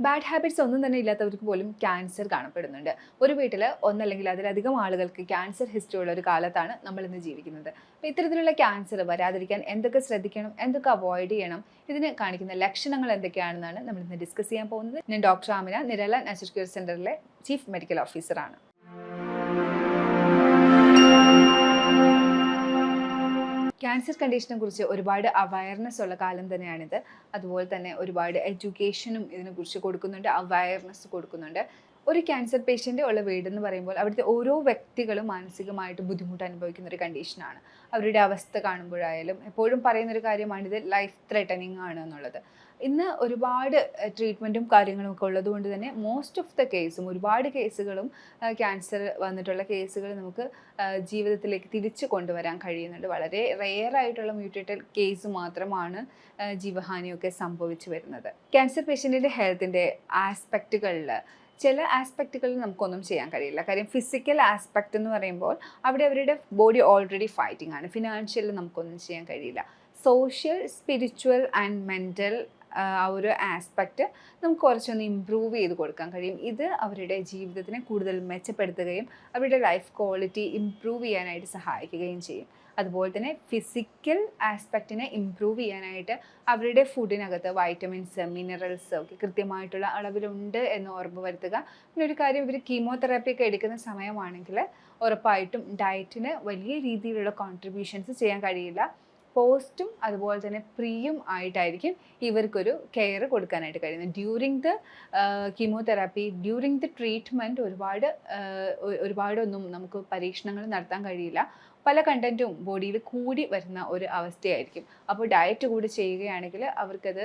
Bad habits ഒന്നും തന്നെ ഇല്ലാത്തവർക്ക് പോലും ക്യാൻസർ കാണപ്പെടുന്നുണ്ട്. ഒരു വീട്ടിൽ ഒന്നല്ലെങ്കിൽ അതിലധികം ആളുകൾക്ക് ക്യാൻസർ ഹിസ്റ്ററി ഉള്ള ഒരു കാലത്താണ് നമ്മൾ ഇന്ന് ജീവിക്കുന്നത്. അപ്പോൾ ഇത്തരത്തിലുള്ള ക്യാൻസർ വരാതിരിക്കാൻ എന്തൊക്കെ ശ്രദ്ധിക്കണം, എന്തൊക്കെ അവോയ്ഡ് ചെയ്യണം, ഇതിന് കാണിക്കുന്ന ലക്ഷണങ്ങൾ എന്തൊക്കെയാണെന്നാണ് നമ്മൾ ഇന്ന് ഡിസ്കസ് ചെയ്യാൻ പോകുന്നത്. ഞാൻ doctor Amina, Nirala natural cure സെൻ്ററിലെ ചീഫ് മെഡിക്കൽ ഓഫീസറാണ്. ക്യാൻസർ കണ്ടീഷനെ കുറിച്ച് ഒരുപാട് അവയർനെസ് ഉള്ള കാലം തന്നെയാണിത്. അതുപോലെ തന്നെ ഒരുപാട് എഡ്യൂക്കേഷനും ഇതിനെക്കുറിച്ച് കൊടുക്കുന്നുണ്ട്, അവയർനെസ് കൊടുക്കുന്നുണ്ട്. ഒരു ക്യാൻസർ പേഷ്യൻ്റ് ഉള്ള വീടെന്ന് പറയുമ്പോൾ അവിടുത്തെ ഓരോ വ്യക്തികളും മാനസികമായിട്ട് ബുദ്ധിമുട്ട് അനുഭവിക്കുന്ന ഒരു കണ്ടീഷനാണ്. അവരുടെ അവസ്ഥ കാണുമ്പോഴായാലും എപ്പോഴും പറയുന്നൊരു കാര്യമാണിത്, ലൈഫ് ത്രെട്ടനിങ് ആണ് എന്നുള്ളത്. ഇന്ന് ഒരുപാട് ട്രീറ്റ്മെൻറ്റും കാര്യങ്ങളും ഒക്കെ ഉള്ളതുകൊണ്ട് തന്നെ മോസ്റ്റ് ഓഫ് ദ കേസും ഒരുപാട് കേസുകളും ക്യാൻസർ വന്നിട്ടുള്ള കേസുകൾ നമുക്ക് ജീവിതത്തിലേക്ക് തിരിച്ചു കൊണ്ടുവരാൻ കഴിയുന്നുണ്ട്. വളരെ റെയർ ആയിട്ടുള്ള മ്യൂട്ടേറ്റഡ് കേസ് മാത്രമാണ് ജീവഹാനിയൊക്കെ സംഭവിച്ചു വരുന്നത്. ക്യാൻസർ പേഷ്യൻറ്റിൻ്റെ ഹെൽത്തിൻ്റെ ആസ്പെക്റ്റുകളിൽ ചില ആസ്പെക്റ്റുകളിൽ നമുക്കൊന്നും ചെയ്യാൻ കഴിയില്ല. കാര്യം ഫിസിക്കൽ ആസ്പെക്റ്റ് എന്ന് പറയുമ്പോൾ അവിടെ അവരുടെ ബോഡി ഓൾറെഡി ഫൈറ്റിംഗ് ആണ്. ഫിനാൻഷ്യലി നമുക്കൊന്നും ചെയ്യാൻ കഴിയില്ല. സോഷ്യൽ, സ്പിരിച്വൽ ആൻഡ് മെൻ്റൽ ആ ഒരു ആസ്പെക്റ്റ് നമുക്ക് കുറച്ചൊന്ന് ഇമ്പ്രൂവ് ചെയ്ത് കൊടുക്കാൻ കഴിയും. ഇത് അവരുടെ ജീവിതത്തിനെ കൂടുതൽ മെച്ചപ്പെടുത്തുകയും അവരുടെ ലൈഫ് ക്വാളിറ്റി ഇമ്പ്രൂവ് ചെയ്യാനായിട്ട് സഹായിക്കുകയും ചെയ്യും. അതുപോലെ തന്നെ ഫിസിക്കൽ ആസ്പെക്റ്റിനെ ഇമ്പ്രൂവ് ചെയ്യാനായിട്ട് അവരുടെ ഫുഡിനകത്ത് വൈറ്റമിൻസ്, മിനറൽസ് ഒക്കെ കൃത്യമായിട്ടുള്ള അളവിലുണ്ട് എന്ന് ഉറപ്പ് വരുത്തുക. പിന്നെ ഒരു കാര്യം, ഇവർ കീമോതെറാപ്പി ഒക്കെ എടുക്കുന്ന സമയമാണെങ്കിൽ ഉറപ്പായിട്ടും ഡയറ്റിന് വലിയ രീതിയിലുള്ള കോൺട്രിബ്യൂഷൻസ് ചെയ്യാൻ കഴിയില്ല. പോസ്റ്റും അതുപോലെ തന്നെ പ്രീയും ആയിട്ടായിരിക്കും ഇവർക്കൊരു കെയർ കൊടുക്കാനായിട്ട് കഴിയുന്നത്. During the chemotherapy, during the treatment ഒരുപാടൊന്നും നമുക്ക് പരീക്ഷണങ്ങൾ നടത്താൻ കഴിയില്ല. പല കണ്ടൻറ്റും ബോഡിയിൽ കൂടി വരുന്ന ഒരു അവസ്ഥയായിരിക്കും. അപ്പോൾ ഡയറ്റ് കൂടി ചെയ്യുകയാണെങ്കിൽ അവർക്കത്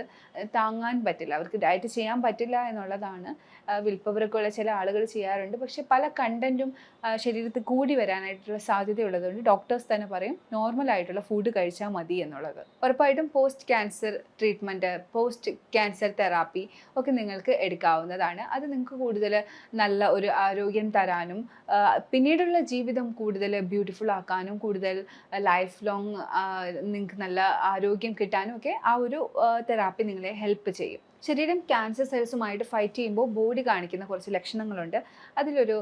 താങ്ങാൻ പറ്റില്ല. അവർക്ക് ഡയറ്റ് ചെയ്യാൻ പറ്റില്ല എന്നുള്ളതാണ്. വിൽപ്പവരൊക്കെ ഉള്ള ചില ആളുകൾ ചെയ്യാറുണ്ട്. പക്ഷേ പല കണ്ടൻറ്റും ശരീരത്തിൽ കൂടി വരാനായിട്ടുള്ള സാധ്യതയുള്ളതുകൊണ്ട് ഡോക്ടേഴ്സ് തന്നെ പറയും നോർമലായിട്ടുള്ള ഫുഡ് കഴിച്ചാൽ മതി എന്നുള്ളത്. ഉറപ്പായിട്ടും post cancer treatment, post cancer therapy ഒക്കെ നിങ്ങൾക്ക് എടുക്കാവുന്നതാണ്. അത് നിങ്ങൾക്ക് കൂടുതൽ നല്ല ഒരു ആരോഗ്യം തരാനും പിന്നീടുള്ള ജീവിതം കൂടുതൽ ബ്യൂട്ടിഫുൾ ആക്കാനും കൂടുതൽ ലൈഫ് ലോങ് നിങ്ങൾക്ക് നല്ല ആരോഗ്യം കിട്ടാനും ഒക്കെ ആ ഒരു തെറാപ്പി നിങ്ങളെ ഹെൽപ്പ് ചെയ്യും. ശരീരം ക്യാൻസർ സെൽസുമായിട്ട് ഫൈറ്റ് ചെയ്യുമ്പോൾ ബോഡി കാണിക്കുന്ന കുറച്ച് ലക്ഷണങ്ങളുണ്ട്. അതിലൊരു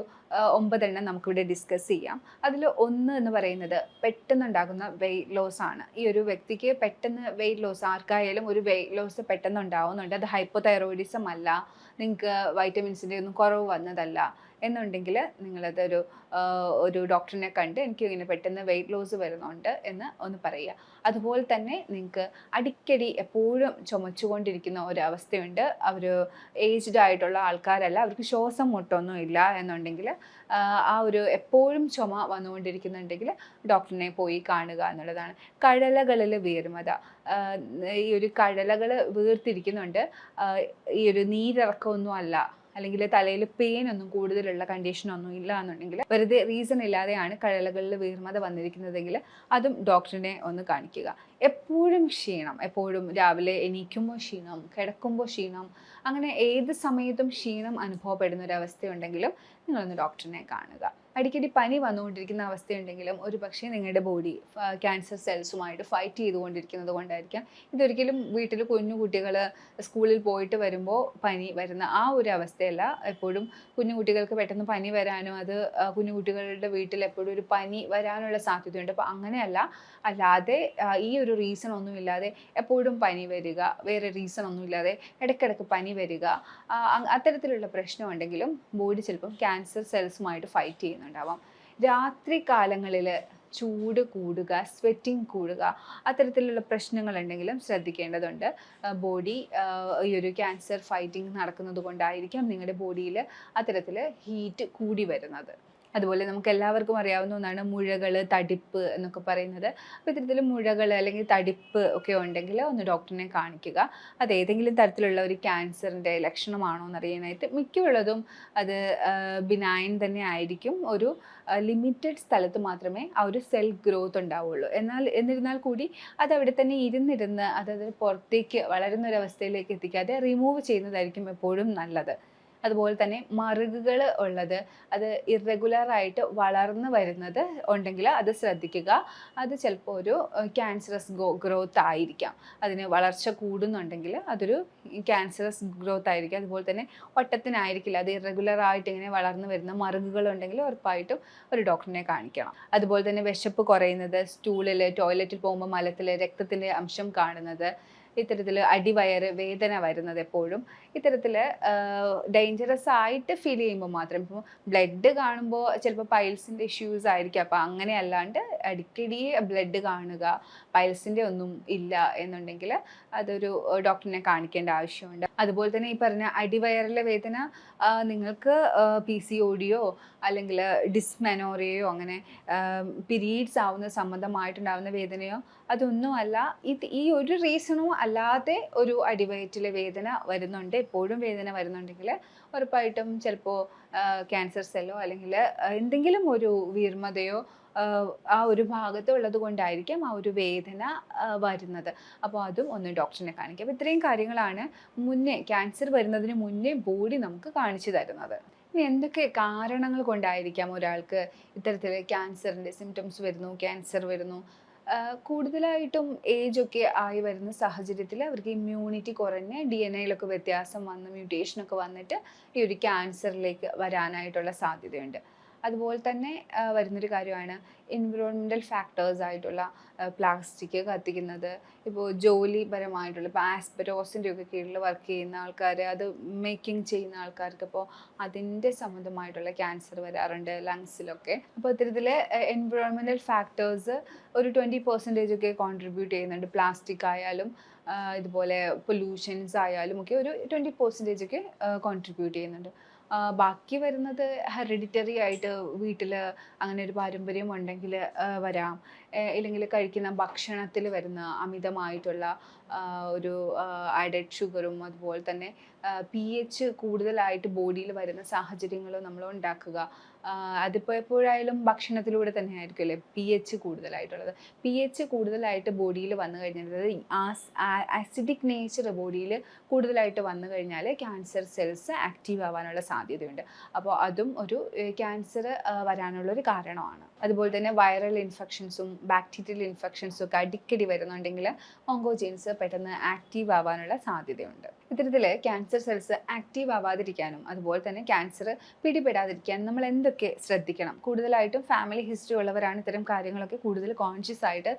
9 നമുക്കിവിടെ ഡിസ്കസ് ചെയ്യാം. അതിൽ ഒന്ന് എന്ന് പറയുന്നത് പെട്ടെന്നുണ്ടാകുന്ന വെയ്റ്റ് ലോസ് ആണ്. ഈ ഒരു വ്യക്തിക്ക് പെട്ടെന്ന് വെയ്റ്റ് ലോസ്, ആർക്കായാലും ഒരു വെയ്റ്റ് ലോസ് പെട്ടെന്ന് ഉണ്ടാവുന്നുണ്ട്. അത് ഹൈപ്പോതൈറോയിഡിസം അല്ല, നിങ്ങൾക്ക് വൈറ്റമിൻസിൻ്റെ ഒന്നും കുറവ് വന്നതല്ല എന്നുണ്ടെങ്കിൽ നിങ്ങളതൊരു ഡോക്ടറിനെ കണ്ട് എനിക്ക് ഇങ്ങനെ പെട്ടെന്ന് വെയ്റ്റ് ലോസ് വരുന്നുണ്ട് എന്ന് ഒന്ന് പറയുക. അതുപോലെ തന്നെ നിങ്ങൾക്ക് അടിക്കടി എപ്പോഴും ചുമച്ചുകൊണ്ടിരിക്കുന്ന ഒരവസ്ഥയുണ്ട്. അവർ ഏജ്ഡ് ആയിട്ടുള്ള ആൾക്കാരല്ല, അവർക്ക് ശ്വാസം മുട്ടൊന്നും ഇല്ല എന്നുണ്ടെങ്കിൽ ആ ഒരു എപ്പോഴും ചുമ വന്നുകൊണ്ടിരിക്കുന്നുണ്ടെങ്കിൽ ഡോക്ടറിനെ പോയി കാണുക എന്നുള്ളതാണ്. കഴലകളിൽ വീർമത, ഈ ഒരു കഴലകൾ വീർത്തിരിക്കുന്നുണ്ട്, ഈ ഒരു നീരിറക്കമൊന്നും അല്ല, അല്ലെങ്കിൽ തലയിൽ പെയിൻ ഒന്നും കൂടുതലുള്ള കണ്ടീഷനൊന്നും ഇല്ല എന്നുണ്ടെങ്കിൽ, വെറുതെ റീസൺ ഇല്ലാതെയാണ് കഴലകളിൽ വീർമത വന്നിരിക്കുന്നതെങ്കിൽ അതും ഡോക്ടറിനെ ഒന്ന് കാണിക്കുക. എപ്പോഴും ക്ഷീണം, എപ്പോഴും രാവിലെ എണീക്കുമ്പോൾ ക്ഷീണം, കിടക്കുമ്പോൾ ക്ഷീണം, അങ്ങനെ ഏത് സമയത്തും ക്ഷീണം അനുഭവപ്പെടുന്ന ഒരവസ്ഥയുണ്ടെങ്കിലും നിങ്ങളൊന്ന് ഡോക്ടറിനെ കാണുക. അടിക്കടി പനി വന്നുകൊണ്ടിരിക്കുന്ന അവസ്ഥയുണ്ടെങ്കിലും ഒരു പക്ഷേ നിങ്ങളുടെ ബോഡി ക്യാൻസർ സെൽസുമായിട്ട് ഫൈറ്റ് ചെയ്തുകൊണ്ടിരിക്കുന്നത് കൊണ്ടായിരിക്കാം. ഇതൊരിക്കലും വീട്ടിൽ കുഞ്ഞു കുട്ടികൾ സ്കൂളിൽ പോയിട്ട് വരുമ്പോൾ പനി വരുന്ന ആ ഒരു അവസ്ഥയല്ല. എപ്പോഴും കുഞ്ഞു കുട്ടികൾക്ക് പെട്ടെന്ന് പനി വരാനും അത് കുഞ്ഞു കുട്ടികളുടെ വീട്ടിൽ എപ്പോഴും ഒരു പനി വരാനുള്ള സാധ്യതയുണ്ട്. അപ്പോൾ അങ്ങനെയല്ല, അല്ലാതെ ഈ ഒരു റീസൺ ഒന്നുമില്ലാതെ എപ്പോഴും പനി വരിക, വേറെ റീസൺ ഒന്നുമില്ലാതെ ഇടയ്ക്കിടയ്ക്ക് പനി വരിക, അത്തരത്തിലുള്ള പ്രശ്നമുണ്ടെങ്കിലും ബോഡി ചിലപ്പം ക്യാൻസർ സെൽസുമായിട്ട് ഫൈറ്റ് ചെയ്യുന്നുണ്ടാവാം. രാത്രി കാലങ്ങളിൽ ചൂട് കൂടുക, സ്വെറ്റിംഗ് കൂടുക, അത്തരത്തിലുള്ള പ്രശ്നങ്ങളുണ്ടെങ്കിലും ശ്രദ്ധിക്കേണ്ടതുണ്ട്. ബോഡി ഈ ഒരു ക്യാൻസർ ഫൈറ്റിംഗ് നടക്കുന്നത് കൊണ്ടായിരിക്കാം നിങ്ങളുടെ ബോഡിയിൽ അത്തരത്തിൽ ഹീറ്റ് കൂടി വരുന്നത്. അതുപോലെ നമുക്ക് എല്ലാവർക്കും അറിയാവുന്ന ഒന്നാണ് മുഴകൾ, തടിപ്പ് എന്നൊക്കെ പറയുന്നത്. അപ്പോൾ ഇത്തരത്തിൽ മുഴകൾ അല്ലെങ്കിൽ തടിപ്പ് ഒക്കെ ഉണ്ടെങ്കിൽ ഒന്ന് ഡോക്ടറിനെ കാണിക്കുക. അത് ഏതെങ്കിലും തരത്തിലുള്ള ഒരു ക്യാൻസറിൻ്റെ ലക്ഷണമാണോ എന്നറിയാനായിട്ട്. മിക്കുള്ളതും അത് ബിനൈൻ തന്നെ ആയിരിക്കും. ഒരു ലിമിറ്റഡ് സ്ഥലത്ത് മാത്രമേ ആ ഒരു സെൽ ഗ്രോത്ത് ഉണ്ടാവുള്ളൂ. എന്നിരുന്നാൽ കൂടി അത് അവിടെ തന്നെ ഇരുന്ന് അത് പുറത്തേക്ക് വളരുന്നൊരവസ്ഥയിലേക്ക് എത്തിക്കാതെ റിമൂവ് ചെയ്യുന്നതായിരിക്കും എപ്പോഴും നല്ലത്. അതുപോലെ തന്നെ മറുകുകൾ ഉള്ളത്, അത് ഇറഗുലറായിട്ട് വളർന്നു വരുന്നത് ഉണ്ടെങ്കിൽ അത് ശ്രദ്ധിക്കുക. അത് ചിലപ്പോൾ ഒരു ക്യാൻസറസ് ഗ്രോത്ത് ആയിരിക്കാം. അതിന് വളർച്ച കൂടുന്നുണ്ടെങ്കിൽ അതൊരു ക്യാൻസറസ് ഗ്രോത്ത് ആയിരിക്കും. അതുപോലെ തന്നെ വട്ടത്തിനായിരിക്കില്ല, അത് ഇറഗുലറായിട്ട് ഇങ്ങനെ വളർന്നു വരുന്ന മറുകുകളുണ്ടെങ്കിൽ ഉറപ്പായിട്ടും ഒരു ഡോക്ടറിനെ കാണിക്കണം. അതുപോലെ തന്നെ വിശപ്പ് കുറയുന്നത്, സ്റ്റൂളിൽ ടോയ്ലറ്റിൽ പോകുമ്പോൾ മലത്തിൽ രക്തത്തിൻ്റെ അംശം കാണുന്നത്, ഇത്തരത്തിൽ അടിവയറ് വേദന വരുന്നത് എപ്പോഴും ഇത്തരത്തിൽ ഡേഞ്ചറസ് ആയിട്ട് ഫീൽ ചെയ്യുമ്പോൾ മാത്രം. ഇപ്പോൾ ബ്ലഡ് കാണുമ്പോൾ ചിലപ്പോൾ പൈൽസിൻ്റെ ഇഷ്യൂസ് ആയിരിക്കും. അപ്പോൾ അങ്ങനെ അല്ലാണ്ട് അടിക്കടി ബ്ലഡ് കാണുക, പൈൽസിൻ്റെ ഒന്നും ഇല്ല എന്നുണ്ടെങ്കിൽ അതൊരു ഡോക്ടറിനെ കാണിക്കേണ്ട ആവശ്യമുണ്ട്. അതുപോലെ തന്നെ ഈ പറഞ്ഞ അടിവയറിലെ വേദന നിങ്ങൾക്ക് PCOD അല്ലെങ്കിൽ ഡിസ്മെനോറിയയോ അങ്ങനെ പീരീഡ്സ് ആവുന്ന സംബന്ധമായിട്ടുണ്ടാകുന്ന വേദനയോ അതൊന്നുമല്ല. ഈ ഒരു റീസണും അല്ലാതെ ഒരു അടിവയറ്റിലെ വേദന വരുന്നുണ്ട്, എപ്പോഴും വേദന വരുന്നുണ്ടെങ്കിൽ ഉറപ്പായിട്ടും ചിലപ്പോൾ ക്യാൻസർ സെല്ലോ അല്ലെങ്കിൽ എന്തെങ്കിലും ഒരു വീർമതയോ ആ ഒരു ഭാഗത്ത് ഉള്ളത് കൊണ്ടായിരിക്കും ആ ഒരു വേദന വരുന്നത്. അപ്പോൾ അതും ഒന്ന് ഡോക്ടറിനെ കാണിക്കുക. അപ്പോൾ ഇത്രയും കാര്യങ്ങളാണ് ക്യാൻസർ വരുന്നതിന് മുന്നേ ബോഡി നമുക്ക് കാണിച്ചു തരുന്നത്. ഇനി എന്തൊക്കെ കാരണങ്ങൾ കൊണ്ടായിരിക്കാം ഒരാൾക്ക് ഇത്തരത്തിൽ ക്യാൻസറിൻ്റെ സിംറ്റംസ് വരുന്നു, ക്യാൻസർ വരുന്നു? കൂടുതലായിട്ടും ഏജൊക്കെ ആയി വരുന്ന സാഹചര്യത്തിൽ അവർക്ക് ഇമ്മ്യൂണിറ്റി കുറഞ്ഞ് DNA വ്യത്യാസം വന്ന് മ്യൂട്ടേഷനൊക്കെ വന്നിട്ട് ഈ ഒരു ക്യാൻസറിലേക്ക് വരാനായിട്ടുള്ള സാധ്യതയുണ്ട്. അതുപോലെ തന്നെ വരുന്നൊരു കാര്യമാണ് എൻവിറോൺമെൻറ്റൽ ഫാക്ടേഴ്സ് ആയിട്ടുള്ള പ്ലാസ്റ്റിക് കത്തിക്കുന്നത്. ഇപ്പോൾ ജോലിപരമായിട്ടുള്ള ഇപ്പോൾ ആസ്പെറ്റോസിൻ്റെ ഒക്കെ കീഴിൽ വർക്ക് ചെയ്യുന്ന ആൾക്കാർ, അത് മേക്കിംഗ് ചെയ്യുന്ന ആൾക്കാർക്ക് ഇപ്പോൾ അതിൻ്റെ സംബന്ധമായിട്ടുള്ള ക്യാൻസർ വരാറുണ്ട് ലങ്സിലൊക്കെ. അപ്പോൾ ഇത്തരത്തിൽ എൻവിറോൺമെൻറ്റൽ ഫാക്ടേഴ്സ് ഒരു 20% ഒക്കെ കോൺട്രിബ്യൂട്ട് ചെയ്യുന്നുണ്ട്. പ്ലാസ്റ്റിക് ആയാലും ഇതുപോലെ പൊല്യൂഷൻസ് ആയാലും ഒക്കെ ഒരു 20% ഒക്കെ കോൺട്രിബ്യൂട്ട് ചെയ്യുന്നുണ്ട്. ബാക്കി വരുന്നത് ഹെറിഡിറ്ററി ആയിട്ട് വീട്ടിൽ അങ്ങനെ ഒരു പാരമ്പര്യം ഉണ്ടെങ്കിൽ വരാം. ഇല്ലെങ്കിൽ കഴിക്കുന്ന ഭക്ഷണത്തിൽ വരുന്ന അമിതമായിട്ടുള്ള ഒരു ആഡഡ് ഷുഗറും അതുപോലെ തന്നെ pH കൂടുതലായിട്ട് ബോഡിയിൽ വരുന്ന സാഹചര്യങ്ങളും നമ്മൾ ഉണ്ടാക്കുക. അതിപ്പോൾ എപ്പോഴായാലും ഭക്ഷണത്തിലൂടെ തന്നെ ആയിരിക്കും pH കൂടുതലായിട്ടുള്ളത്. pH കൂടുതലായിട്ട് ബോഡിയിൽ വന്നു കഴിഞ്ഞാൽ, അതായത് ആസിഡിക് നേച്ചർ ബോഡിയിൽ കൂടുതലായിട്ട് വന്നു കഴിഞ്ഞാൽ ക്യാൻസർ സെൽസ് ആക്റ്റീവ് ആവാനുള്ള സാധ്യതയുണ്ട്. അപ്പോൾ അതും ഒരു ക്യാൻസർ വരാനുള്ളൊരു കാരണമാണ്. അതുപോലെ തന്നെ വൈറൽ ഇൻഫെക്ഷൻസും ബാക്ടീരിയൽ ഇൻഫെക്ഷൻസും ഒക്കെ അടിക്കടി വരുന്നുണ്ടെങ്കിൽ ഓങ്കോജീൻസ് പെട്ടെന്ന് ആക്റ്റീവ് ആവാനുള്ള സാധ്യതയുണ്ട്. ഇത്തരത്തിൽ ക്യാൻസർ സെൽസ് ആക്റ്റീവ് ആവാതിരിക്കാനും അതുപോലെ തന്നെ ക്യാൻസർ പിടിപെടാതിരിക്കാനും നമ്മൾ എന്തൊക്കെ ശ്രദ്ധിക്കണം? കൂടുതലായിട്ടും ഫാമിലി ഹിസ്റ്ററി ഉള്ളവരാണ് ഇത്തരം കാര്യങ്ങളൊക്കെ കൂടുതൽ കോൺഷ്യസ് ആയിട്ട്